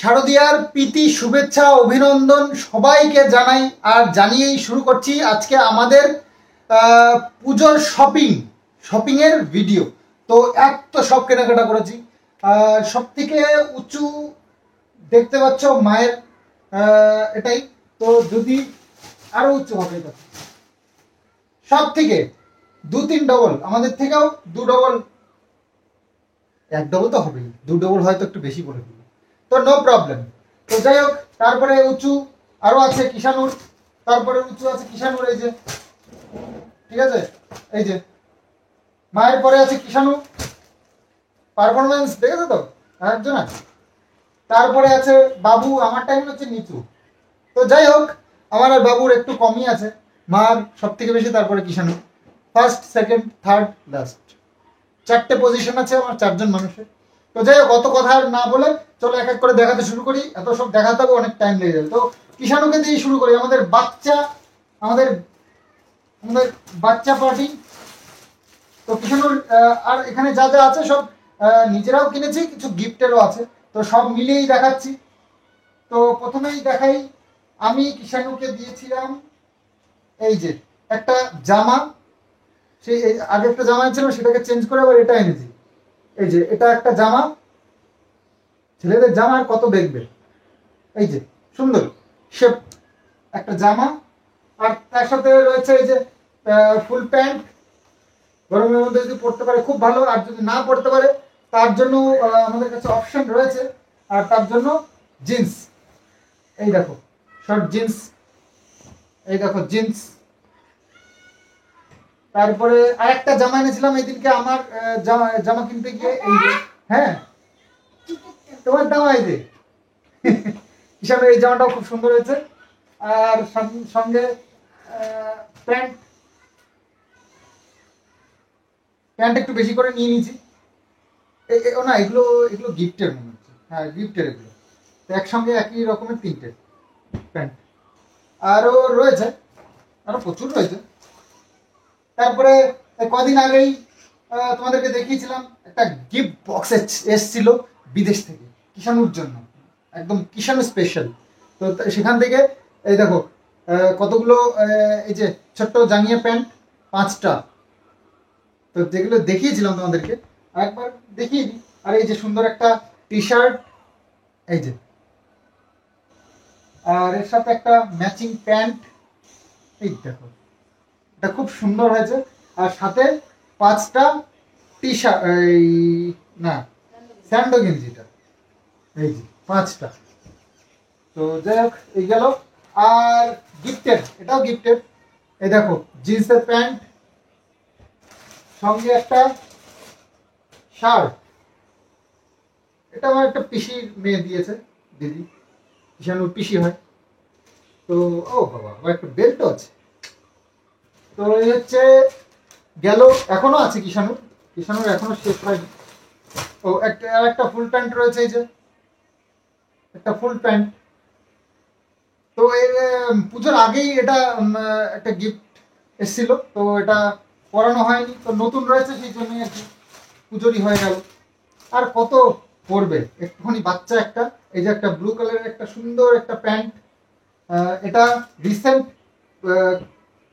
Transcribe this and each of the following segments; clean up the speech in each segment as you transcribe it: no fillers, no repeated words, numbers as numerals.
শারদীয়ার প্রীতি শুভেচ্ছা অভিনন্দন সবাইকে জানাই আর জানিয়েই শুরু করছি আজকে আমাদের পুজোর শপিং এর ভিডিও। তো এক তো সব কেনাকাটা করেছি, সব থেকে উঁচু দেখতে পাচ্ছ মায়ের এটাই। তো যদি আরো উঁচু হবে সব থেকে 2-3 ডবল, আমাদের থেকেও 2 ডবল, 1 ডবল তো হবেই, 2 ডবল হয়তো একটু বেশি বলে দিল, তো নো প্রবলেম। তো যাই হোক, তারপরে উঁচু আরো আছে কিষানুর, তারপরে উঁচু আছে কিষানুর, এই যে ঠিক আছে, এই যে মায়ের পরে আছে কিষানু, পারফরমেন্স দেখেছো তো একজন আছে। তারপরে আছে বাবু, আমার টাইম হচ্ছে নিচু। তো যাই হোক, আমার আর বাবুর একটু কমই আছে, মার সব থেকে বেশি, তারপরে কিষানু ফার্স্ট, সেকেন্ড, থার্ড, লাস্ট। 4টে পজিশন আছে আমার 4জন মানুষের। তো যাই হোক, অত কথা আর না বলে চলো এক এক করে দেখাতে শুরু করি, এত সব দেখাতে হবে অনেক টাইম লেগে যাবে। তো কিষানুকে দিয়ে শুরু করি, আমাদের বাচ্চা পার্টি। তো কিষানুর আর এখানে যা যা আছে সব নিজেরাও কিনেছি, কিছু গিফটেরও আছে, তো সব মিলিয়েই দেখাচ্ছি। তো প্রথমেই দেখাই, আমি কিষানুকে দিয়েছিলাম এই যে একটা জামা, সেই আগে একটা জামা ছিল সেটাকে চেঞ্জ করে আবার এটা এনেছি। এই যে এটা একটা জামা, ছেলেদের জামা আর কত দেখবে, এই যে সুন্দর শেপ একটা জামা। আর তার সাথে রয়েছে এই যে ফুল প্যান্ট, গরমের মধ্যে যদি পড়তে পারে খুব ভালো, আর যদি না পড়তে পারে তার জন্য আমাদের কাছে অপশন রয়েছে, আর তার জন্য জিন্স, এই দেখো শর্ট জিন্স, এই দেখো জিন্স। তারপরে আরেকটা জামা এনেছিলাম এই দিনকে আমার জামা কিনতে গিয়ে, এই যে হ্যাঁ তোমার জামা, এই যে হিসাবে এই জামাটাও খুব সুন্দর হয়েছে। আর সঙ্গে প্যান্ট একটু বেশি করে নিয়ে নিয়েছি। না, এগুলো গিফটের মনে হচ্ছে, হ্যাঁ গিফটের এগুলো। তো একসঙ্গে একই রকমের 3টে প্যান্ট, আরও রয়েছে, আরো প্রচুর রয়েছে। তারপরে কদিন আগেই তোমাদেরকে দেখিয়েছিলাম একটা গিফট বক্স এসছিল বিদেশ থেকে কিষানুর জন্য, একদম কিষানু স্পেশাল। তো সেখান থেকে এই দেখো কতগুলো এই যে ছোট্ট জাঙ্গিয়া প্যান্ট 5টা, তো যেগুলো দেখিয়েছিলাম তোমাদেরকে একবার দেখিয়ে দিই। আর এই যে সুন্দর একটা টি শার্ট, এই যে, আর এর সাথে একটা ম্যাচিং প্যান্ট, এই দেখো এটা খুব সুন্দর হয়েছে। আর সাথে 5টা টি শার্ট, এই না স্যান্ডো গেঞ্জিটা, এই যে 5টা। তো যাই হোক, এই গেল। আর গিফটেড, এটাও গিফটেড, এই দেখো জিন্সের প্যান্ট, সঙ্গে একটা শার্ট, এটা আমার একটা পিসির মেয়ে দিয়েছে, দিদি, কিষানুর পিসি হয়। তো ও বাবা, একটা বেল্টও আছে। তো এই হচ্ছে গেল, এখনো আছে কিষানুর এখনো শেষ হয়নি। ও একটা ফুল প্যান্ট রয়েছে, এই যে একটা ফুল প্যান্ট। তো পুজোর আগেই এটা একটা গিফট এসেছিল, তো এটা পরানো হয়নি, তো নতুন রয়েছে সেই জন্যই আর কি পুজোরই হয়ে গেল। আর কত পরবে, একটুখানি বাচ্চা একটা, এই যে একটা ব্লু কালারের একটা সুন্দর একটা প্যান্ট, এটা রিসেন্ট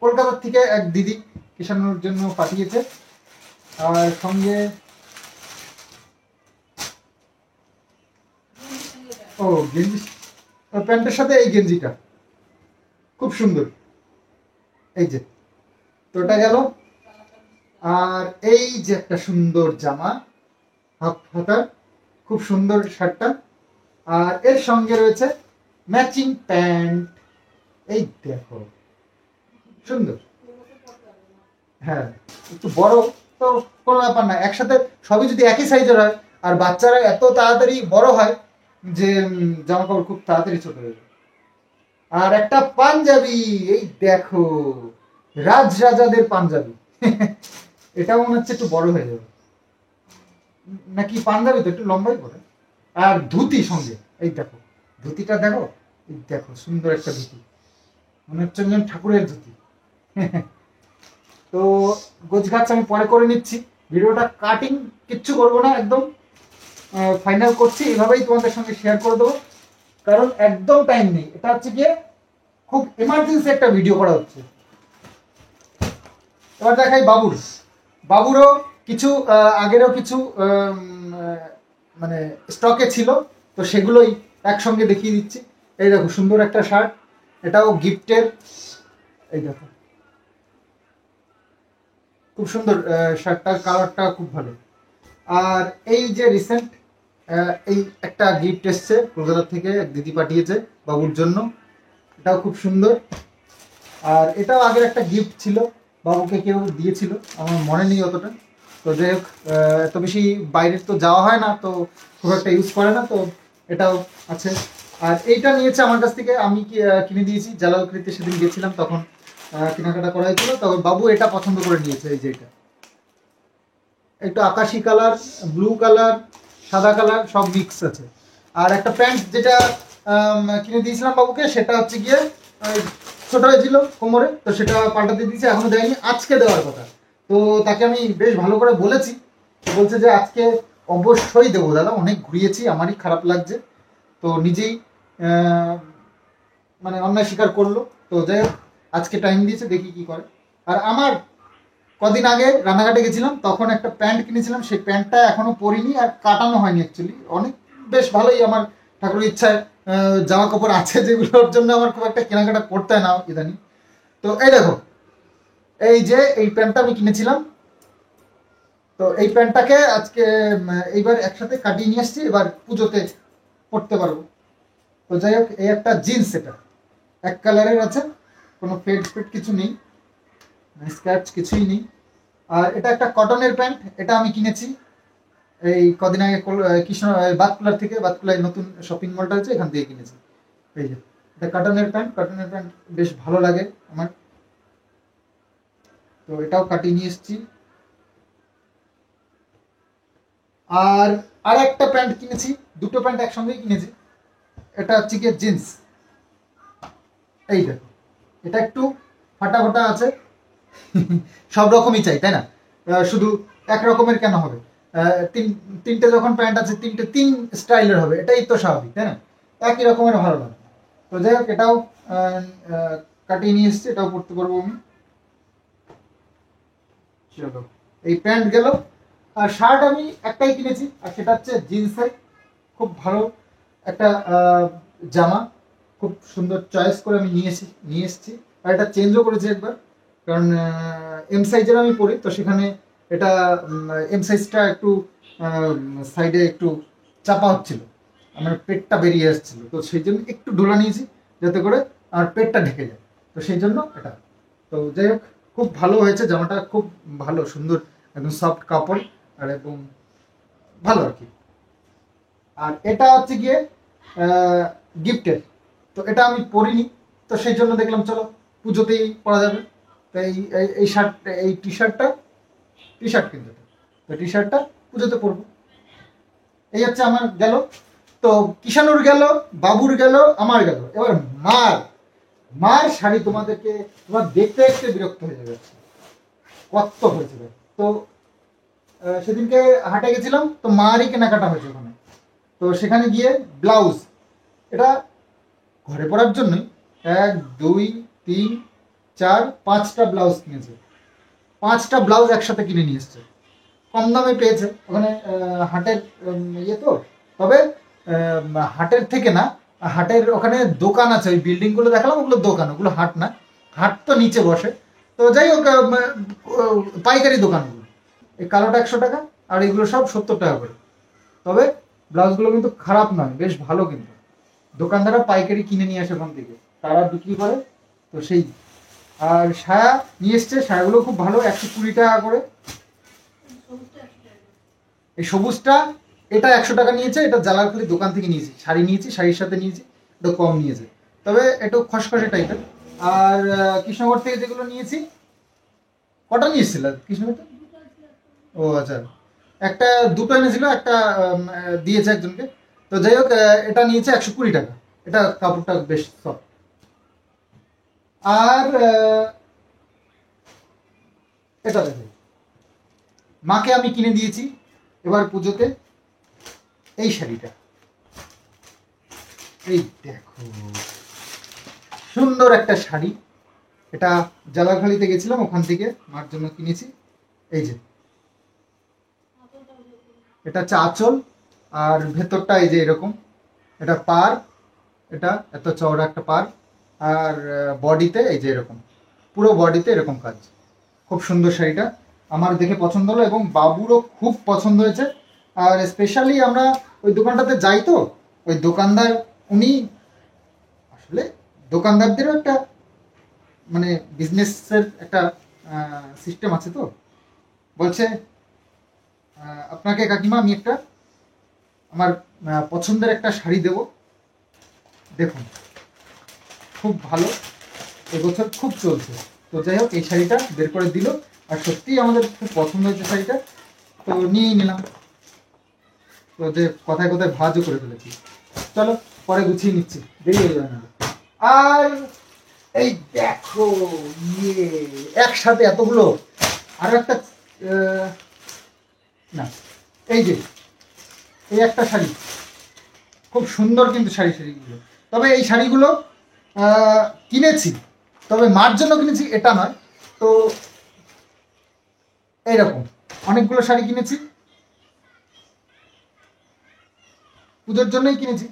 কলকাতার থেকে এক দিদি কিষানুর জন্য পাঠিয়েছে। আর সঙ্গে ও গেঞ্জি, প্যান্টের সাথে এই গেঞ্জিটা খুব সুন্দর, এই যে, তো এটা গেল। আর এই যে একটা সুন্দর জামা, হাফ হাতার, খুব সুন্দর শার্টটা, আর এর সঙ্গে রয়েছে ম্যাচিং প্যান্ট, এই দেখো সুন্দর। হ্যাঁ একটু বড়, তো কোনো ব্যাপার না, একসাথে সবই যদি একই সাইজের হয়, আর বাচ্চারা এত তাড়াতাড়ি বড় হয় যে জামা কাপড় খুব তাড়াতাড়ি ছোট হয়ে যায়। আর একটা পাঞ্জাবি, এই দেখো রাজাদের পাঞ্জাবি এটাও মনে হচ্ছে একটু বড় হয়ে যাবে নাকি, পাঞ্জাবি তো একটু লম্বাই পড়ে। আর ধুতি সঙ্গে, এই দেখো ধুতিটা দেখো, এই দেখো সুন্দর একটা ধুতি, মনে হচ্ছে ঠাকুরের ধুতি তো গোছগাছ আমি পরে করে নিচ্ছি, ভিডিওটা কাটিং কিচ্ছু করবো না, একদম ফাইনাল করছি, এভাবেই তোমাদের সঙ্গে শেয়ার করে দেবো। কারণ একদম টাইম নেই। এটা হচ্ছে গিয়ে খুব এমার্জেন্সি একটা ভিডিও করা হচ্ছে। এবার দেখাই বাবুরও কিছু আগেরও কিছু মানে স্টকে ছিল, তো সেগুলোই একসঙ্গে দেখিয়ে দিচ্ছি। এই দেখো সুন্দর একটা শার্ট, এটাও গিফটের। এই দেখো খুব সুন্দর শার্টটার কালারটা খুব ভালো। আর এই যে রিসেন্ট এই একটা গিফট এসছে কলকাতা থেকে, দিদি পাঠিয়েছে বাবুর জন্য, এটাও খুব সুন্দর। আর এটাও আগের একটা গিফট ছিল, বাবুকে কেউ দিয়েছিল, আমার মনে নেই অতটা। তো যাই হোক, এত বেশি বাইরের তো যাওয়া হয় না, তো খুব একটা ইউজ করে না, তো এটাও আছে। আর এইটা নিয়েছে আমার কাছ থেকে, আমি কিনে দিয়েছি জালালকৃতে, সেদিন গেছিলাম তখন কেনাকাটা করা হয়েছিল, তখন বাবু এটা পছন্দ করে নিয়েছে। এই যে এটা একটু আকাশি কালার, ব্লু কালার, সাদা কালার সব মিক্স আছে। আর একটা প্যান্ট যেটা কিনে দিয়েছিলাম বাবুকে, সেটা হচ্ছে গিয়ে ছোট হয়েছিল কোমরে, তো সেটা পাল্টাতে দিয়েছি, এখনো দেয়নি, আজকে দেওয়ার কথা। তো তাকে আমি বেশ ভালো করে বলেছি, বলছে যে আজকে অবশ্যই দেবো দাদা, অনেক ঘুরিয়েছি, আমারই খারাপ লাগছে। তো নিজেই মানে অন্যায় স্বীকার করলো। তো যাই হোক, আজকে টাইম দিয়েছে, দেখি কি করে। আর আমার কদিন আগে রানাঘাটে গেছিলাম, তখন একটা প্যান্ট কিনেছিলাম, সেই প্যান্টটা এখনো পরিনি আর কাটানো হয়নি অ্যাকচুয়ালি। অনেক বেশ ভালোই আমার ঠাকুরের ইচ্ছায় জামা কাপড় আছে, যেগুলোর জন্য আমার খুব একটা কেনাকাটা করতে হয় না ইদানি। তো এই দেখো, এই যে এই প্যান্টটা আমি কিনেছিলাম, তো এই প্যান্টটাকে আজকে এইবার একসাথে কাটিয়ে নিয়ে আসছি, এবার পুজোতে পরতে পারবো। তো যাই হোক, এই একটা জিন্স, এটা এক কালারের আছে, কোনো ফেড কিছু নেই, স্ক্র্যাচ কিছুই নেই। আর এটা একটা কটনের প্যান্ট, এটা আমি কিনেছি এই কদিন আগে কৃষ্ণ বাতকুলার থেকে, বাতকুলায় নতুন শপিং মলটা আছে, এখান থেকে কিনেছি। এই যে এটা কটনের প্যান্ট বেশ ভালো লাগে আমার, তো এটাও কাটিয়ে নিয়ে এসেছি। আর আর একটা প্যান্ট কিনেছি, দুটো প্যান্ট একসঙ্গেই কিনেছি। এটা হচ্ছে গিয়ে জিন্স, এই দেখো, এটা একটু ফাটা ফাটা আছে। সব রকমই চাই, তাই না? শুধু এক রকমের কেন হবে? তিনটে যখন প্যান্ট আছে, তিন স্টাইলের হবে, এটাই তো স্বাভাবিক, তাই না? একই রকমের ভালো লাগে। তো যাই হোক, এটাও কাটিয়ে নিয়ে এসছি, এটাও পড়তে পারবো আমি। চলো, এই প্যান্ট গেল। আর শার্ট আমি একটাই কিনেছি, আর সেটা হচ্ছে জিন্সের, খুব ভালো একটা জামা, খুব সুন্দর চয়েস করে আমি নিয়ে এসেছি। আর এটা চেঞ্জও করেছি একবার, কারণ এম সাইজের আমি পরি, তো সেখানে এটা এম সাইজটা একটু সাইডে একটু চাপা হচ্ছিল, আমার পেটটা বেরিয়ে আসছিল, তো সেই জন্য একটু ঢোলা নিয়েছি যাতে করে আমার পেটটা ঢেকে যায়, তো সেই জন্য এটা। তো যাই হোক, খুব ভালো হয়েছে জামাটা, খুব ভালো সুন্দর, একদম সফট কাপড়, আর এবং ভালো আর কি। আর এটা হচ্ছে গিয়ে গিফটের, তো এটা আমি পরিনি, তো সেই জন্য দেখলাম চলো পুজোতেই পরা যাবে। তো এই শার্ট, এই টি শার্ট কিন্তু, তো টি শার্টটা পুজোতে পরবো। এই হচ্ছে আমার গেল। তো কিষানুর গেল, বাবুর গেল, আমার গেল। এবার মার শাড়ি তোমার দেখতে দেখতে বিরক্ত হয়ে যাবে, কত হয়েছে। তো সেদিনকে হাটে গেছিলাম, তো মারই কেনাকাটা হয়েছে ওখানে। তো সেখানে গিয়ে ব্লাউজ, এটা ঘরে পরার জন্যই 1 2 3 4 5টা ব্লাউজ কিনেছে, 5টা ব্লাউজ একসাথে কিনে নিয়ে এসছে। কম দামে পেয়েছে ওখানে, হাটের ইয়ে তো। তবে হাটের থেকে না, হাটের ওখানে দোকান আছে, ওই বিল্ডিংগুলো দেখালাম, ওগুলো দোকান, ওগুলো হাট না, হাট তো নিচে বসে। তো যাই হোক, পাইকারি দোকানগুলো, এই কালোটা 100 টাকা, আর এগুলো সব 70 টাকা করে। তবে ব্লাউজগুলো কিন্তু খারাপ নয়, বেশ ভালো, কিন্তু দোকানদাররা পাইকারি কিনে নিয়ে আসে ওখান থেকে, তারা বিক্রি করে, তো সেই। আর সায়া নিয়ে এসছে, সায়াগুলো খুব ভালো, 120 টাকা করে। এই সবুজটা, এটা 100 টাকা নিয়েছে, এটা জালালপুরি দোকান থেকে নিয়েছি, শাড়ি নিয়েছি, শাড়ির সাথে নিয়েছি, একটু কম নিয়েছে, তবে একটু খসখসে টাইপের। আর কৃষ্ণগড় থেকে যেগুলো নিয়েছি, কটা নিয়েছিল কৃষ্ণগড় থেকে? ও আচ্ছা, দুটো এনেছিল, একটা দিয়েছে একজনকে। তো যাই হোক, এটা নিয়েছে 120 টাকা, এটা কাপড়টা বেশ সফট। আর এটা দেখো, মাকে আমি কিনে দিয়েছি এবার পুজোতে এই শাড়িটা, এই দেখো সুন্দর একটা শাড়ি, এটা জালাখালিতে গেছিলাম, ওখান থেকে মার জন্য কিনেছি। এই যে এটা হচ্ছে আঁচল, আর ভেতরটা এই যে এরকম, এটা পার, এটা এত চওড়া একটা পার, আর বডিতে এই যে এরকম, পুরো বডিতে এরকম কাজ। খুব সুন্দর শাড়িটা, আমার দেখে পছন্দ হলো এবং বাবুরও খুব পছন্দ হয়েছে। আর স্পেশালি আমরা ওই দোকানটাতে যাই, তো ওই দোকানদার উনি আসলে দোকানদারদেরও একটা মানে বিজনেসের একটা সিস্টেম আছে, তো বলছে আপনাকে কাকিমা আমি একটা আমার পছন্দের একটা শাড়ি দেব, দেখুন খুব ভালো, এবছর খুব চলছে। তো যাই হোক এই শাড়িটা বের করে দিল, আর সত্যিই আমাদের খুব পছন্দ হয়েছে শাড়িটা, তো নিয়েই নিলাম। তো যে কথায় কথায় ভাজও করে ফেলেছি, চলো পরে গুছিয়ে নিচ্ছি, দেরি হয়ে যাবে না। আর এই দেখো ইয়ে একসাথে এতগুলো, আরো একটা না, এই যে এই একটা শাড়ি, খুব সুন্দর কিন্তু শাড়িগুলো। তবে এই শাড়িগুলো কিনেছি, তবে মার জন্য কিনেছি এটা নয়, তো এইরকম অনেকগুলো শাড়ি কিনেছি, পুজোর জন্যই কিনেছি,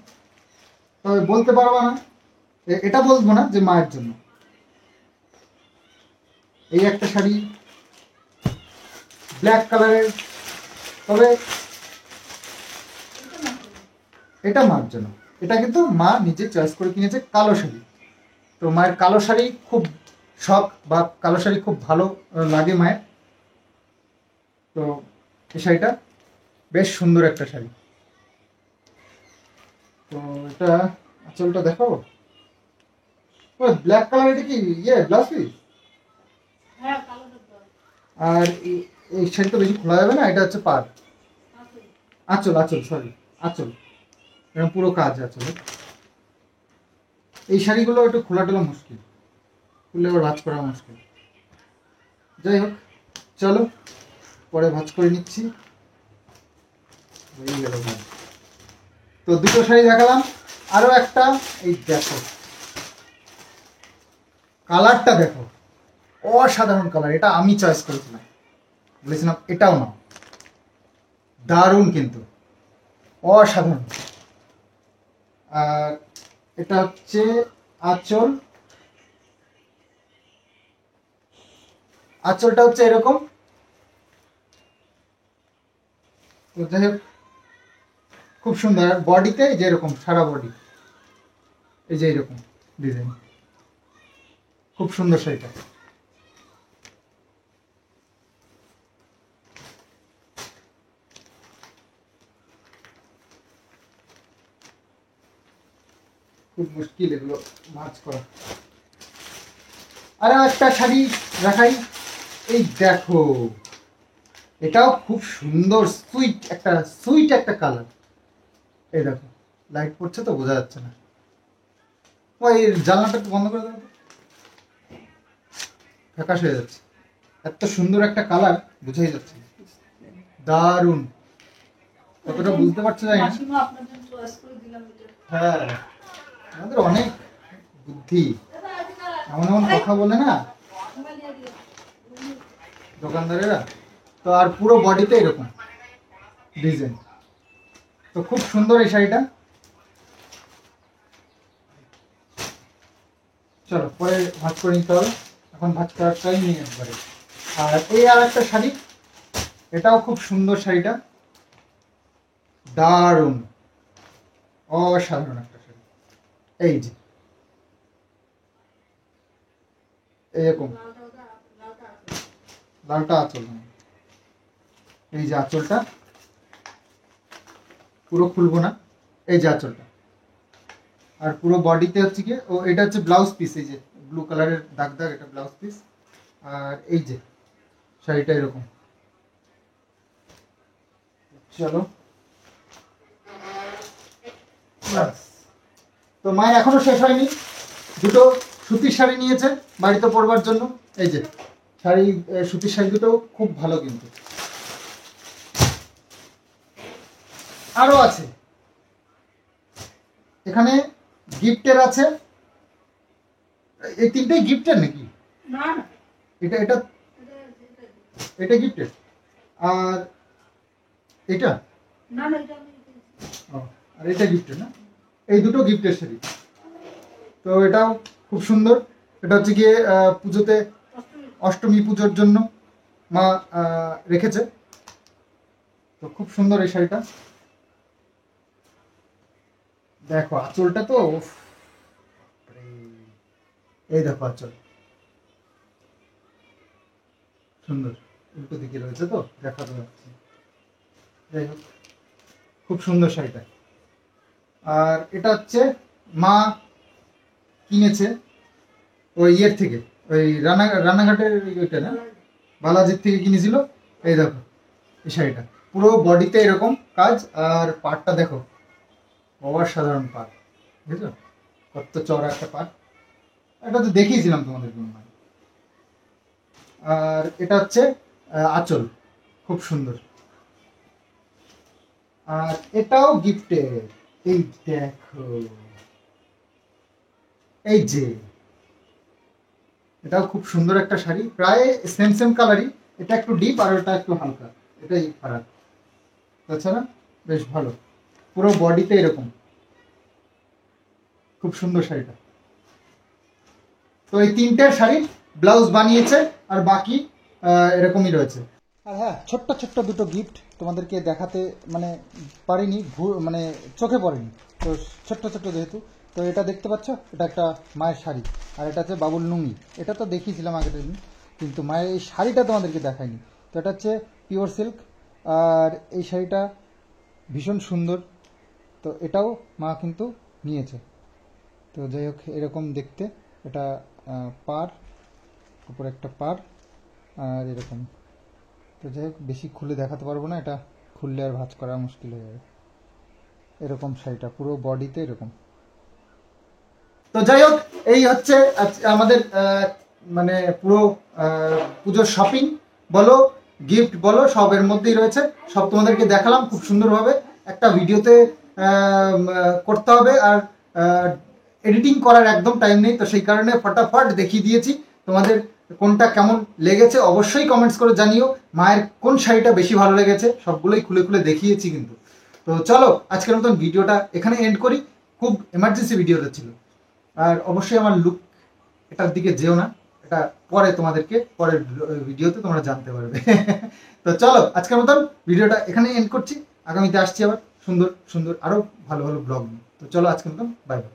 তবে বলতে পারবো না, এটা বলবো না যে মায়ের জন্য। এই একটা শাড়ি ব্ল্যাক কালারের, তবে এটা মার জন্য, এটা কিন্তু মা নিজে চয়েস করে কিনেছে কালো শাড়ি। তো মায়ের কালো শাড়ি খুব শখ, বা কালো শাড়ি খুব ভালো লাগে মায়ের। তো এই শাড়িটা বেশ সুন্দর একটা শাড়ি। তো এটা আঁচলটা দেখাবো, ব্ল্যাক কালার, এটা কি ইয়ে ব্লাউজ পিস, আর এই শাড়ি তো বেশি খোলা যাবে না, এটা হচ্ছে পার, আঁচল আঁচল সরি আঁচল, এরকম পুরো কাজ আঁচলে। এই শাড়িগুলো একটু খোলা টোলা মুশকিল, খুলে আবার ভাঁজ করা মুশকিল। যাই হোক চলো পরে ভাঁজ করে নিচ্ছি, হয়ে গেল ভাঁজ। তো দুটো শাড়ি দেখালাম, আরো একটা, এই দেখো কালারটা দেখো, অসাধারণ কালার, এটা আমি চয়েস করেছিলাম, বলেছিলাম এটাও না, দারুণ কিন্তু অসাধারণ। আর এটা হচ্ছে আঁচল, আঁচলটা হচ্ছে এরকম। তো যাই হোক খুব সুন্দর, আর বডিতে যে এরকম সারা বডি এই যে এরকম ডিজাইন, খুব সুন্দর শাড়িটা। খুব মুশকিল এগুলো মাছ করা। আর একটা শাড়ি দেখাই, এই দেখো এটাও খুব সুন্দর, সুইট একটা কালার। এই দেখো লাইট পড়ছে তো বোঝা যাচ্ছে না, ওই জানলাটা একটু বন্ধ করে দেবো, ফ্যাকাশ হয়ে যাচ্ছে, এত সুন্দর একটা কালার বোঝাই যাচ্ছে, দারুণ। কতটা বুঝতে পারছো জানি না, হ্যাঁ আমাদের অনেক বুদ্ধি, এমন এমন কথা বলে না দোকানদারেরা। তো আর পুরো বডিতে এরকম ডিজাইন, তো খুব সুন্দর এই শাড়িটা। চলো পরে ভাঁজ করে নিতে হবে, এখন ভাঁজ করার টাইম নেই একবারে। আর এই আর একটা শাড়ি, এটাও খুব সুন্দর শাড়িটা, দারুণ অসাধারণ একটা শাড়ি। এই যে এরকম লালটা আঁচল, এই যে আঁচলটা পুরো খুলবো না, এই যে আঁচলটা, আর পুরো বডিতে হচ্ছে কি, ও এটা হচ্ছে ব্লাউজ পিস, এই যে ব্লু কালারের দাগ দাগ, এটা ব্লাউজ পিস। আর এই যে শাড়িটা এরকম। চলো তো মায়ের এখনো শেষ হয়নি, দুটো সুতির শাড়ি নিয়েছে বাড়িতে পরবার জন্য। এই যে শাড়ি, সুতির শাড়ি দুটো খুব ভালো, কিন্তু আরো আছে এখানে গিফটের আছে, এই তিনটেই গিফটের নাকি? না না, এটা এটা এটা গিফটের, আর এটা না না, এটা আমি ও, আর এটা গিফটের না? এই দুটো গিফটের শাড়ি। তো এটাও খুব সুন্দর। এটা হচ্ছে গিয়ে পুজোতে, অষ্টমী পুজোর জন্য মা রেখেছে। তো খুব সুন্দর এই শাড়িটা। দেখো আঁচলটা তো উফ, বাপরে। এই দেখো আঁচল সুন্দর, উল্টো দিকে রয়েছে তো দেখাতে যাচ্ছে। যাই হোক, খুব সুন্দর শাড়িটা। আর এটা হচ্ছে মা কিনেছে ওই ইয়ের থেকে, ওই রানাঘাটের ওইটা না, বালাজির থেকে কিনেছিল। এই দেখো এই শাড়িটা, পুরো বডিতে এরকম কাজ, আর পাটটা দেখো অসাধারণ পাট, বুঝছো কত চওড়া একটা পাট। এটা তো দেখিয়েছিলাম তোমাদের জন্য। আর এটা হচ্ছে আঁচল, খুব সুন্দর। আর এটাও গিফটের। এই দেখো, এই যে এটাও খুব সুন্দর একটা শাড়ি, প্রায় সেম সেম কালারই। এটা একটু ডিপ আর ওটা একটু হালকা, এটাই ফারাক। তাছাড়া বেশ ভালো, পুরো বডিতে এরকম, খুব সুন্দর শাড়িটা। তো এই তিনটে শাড়ি ব্লাউজ বানিয়েছে, আর বাকি এরকমই রয়েছে। আর হ্যাঁ, ছোট্ট ছোট্ট দুটো গিফট তোমাদেরকে দেখাতে মানে পারিনি, মানে চোখে পড়েনি। তো ছোট্ট ছোট্ট যেহেতু, তো এটা দেখতে পাচ্ছ, এটা একটা মায়ের শাড়ি, আর এটা হচ্ছে বাবুল লুঙ্গি। এটা তো দেখিয়েছিলাম আগের দিন, কিন্তু মায়ের এই শাড়িটা তোমাদেরকে দেখাইনি। তো এটা হচ্ছে পিওর সিল্ক, আর এই শাড়িটা ভীষণ সুন্দর। তো এটাও মা কিন্তু নিয়েছে। তো যাই হোক, এরকম দেখতে। এটা পার, উপরে একটা পার, আর এরকম। তো যাই হোক, বেশি খুলে দেখাতে পারবো না, এটা খুললে আর ভাঁজ করা মুশকিল হয়ে যাবে। এরকম শাড়িটা পুরো বডিতে এরকম। তো যাই হোক, এই হচ্ছে আমাদের মানে পুরো পুজোর শপিং বলো, গিফট বলো, সব এর মধ্যেই রয়েছে। সব তোমাদেরকে দেখালাম খুব সুন্দরভাবে। একটা ভিডিওতে করতে হবে, আর এডিটিং করার একদম টাইম নেই, তো সেই কারণে ফটাফট দেখিয়ে দিয়েছি। তোমাদের কোনটা কেমন লেগেছে অবশ্যই কমেন্টস করে জানিও। মায়ের কোন শাড়িটা বেশি ভালো লেগেছে সবগুলোই খুলে খুলে দেখিয়েছি কিন্তু। তো চলো আজকের মতন ভিডিওটা এখানে এন্ড করি। খুব এমার্জেন্সি ভিডিওটা ছিল। আর অবশ্যই আমার লুক, এটার দিকে যেও না, এটা পরে তোমাদেরকে পরের ভিডিওতে তোমরা জানতে পারবে। তো চলো আজকের মতন ভিডিওটা এখানে এন্ড করছি। আগামীতে আসছি আবার সুন্দর সুন্দর আরো ভালো ভালো ব্লগ নিয়ে। তো চলো আজকের মতন বাই বাই।